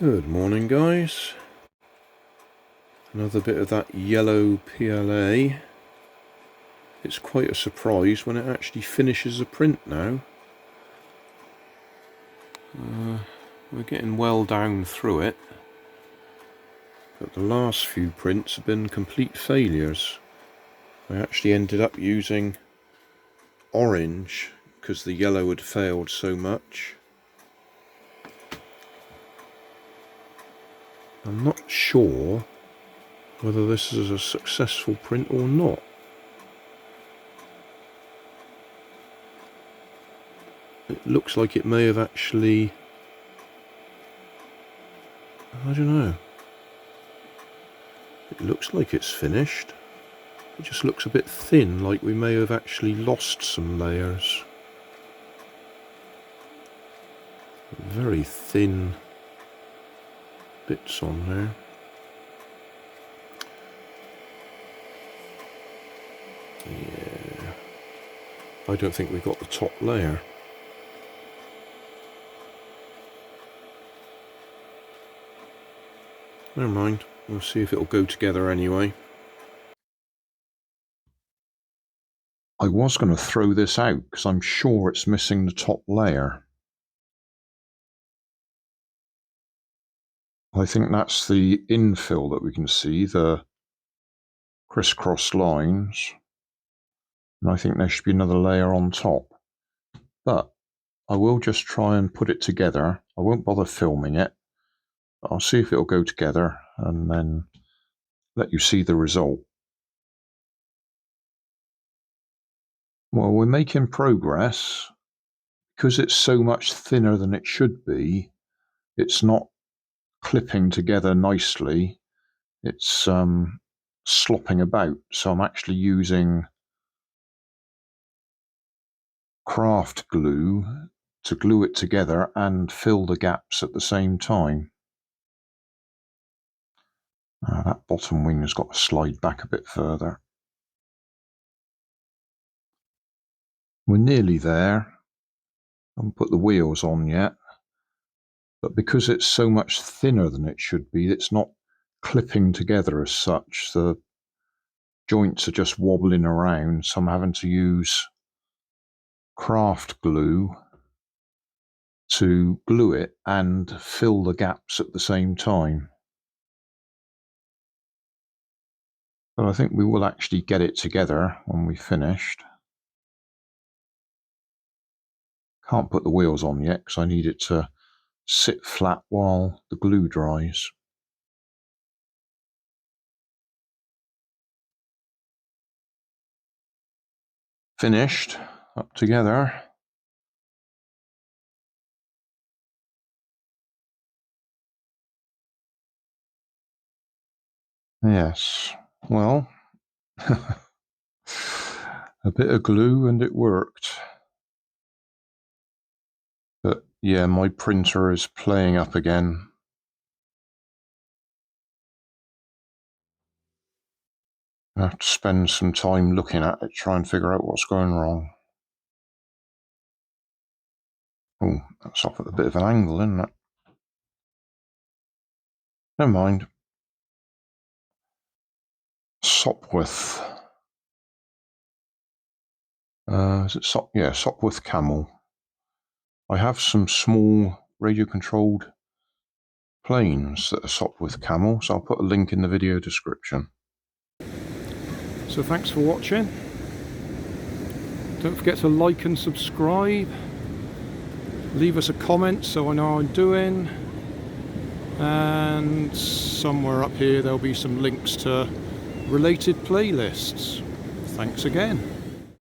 Good morning, guys. Another bit of that yellow PLA. It's quite a surprise when it actually finishes a print now. We're getting well down through it, but the last few prints have been complete failures. I actually ended up using orange because the yellow had failed so much. I'm not sure whether this is a successful print or not. It looks like it may have actually... I don't know. It looks like it's finished. It just looks a bit thin, like we may have actually lost some layers. Very thin bits on there. Yeah, I don't think we got the top layer. Never mind, we'll see if it'll go together anyway. I was going to throw this out because I'm sure it's missing the top layer. I think that's the infill that we can see, the crisscross lines. And I think there should be another layer on top. But I will just try and put it together. I won't bother filming it. But I'll see if it'll go together and then let you see the result. Well, we're making progress. Because it's so much thinner than it should be, it's not clipping together nicely. It's slopping about. So I'm actually using craft glue to glue it together and fill the gaps at the same time. That bottom wing has got to slide back a bit further. We're nearly there. I haven't put the wheels on yet, but because it's so much thinner than it should be, it's not clipping together as such. The joints are just wobbling around, so I'm having to use craft glue to glue it and fill the gaps at the same time. But I think we will actually get it together when we've finished. Can't put the wheels on yet because I need it to sit flat while the glue dries. Finished, up together. Yes, well, a bit of glue and it worked. But yeah, my printer is playing up again. I have to spend some time looking at it, try and figure out what's going wrong. Oh, that's off at a bit of an angle, isn't it? Never mind. Sopwith. Is it yeah, Sopwith Camel. I have some small radio-controlled planes that are Sopwith Camel, so I'll put a link in the video description. So thanks for watching. Don't forget to like and subscribe. Leave us a comment so I know how I'm doing. And somewhere up here there'll be some links to related playlists. Thanks again.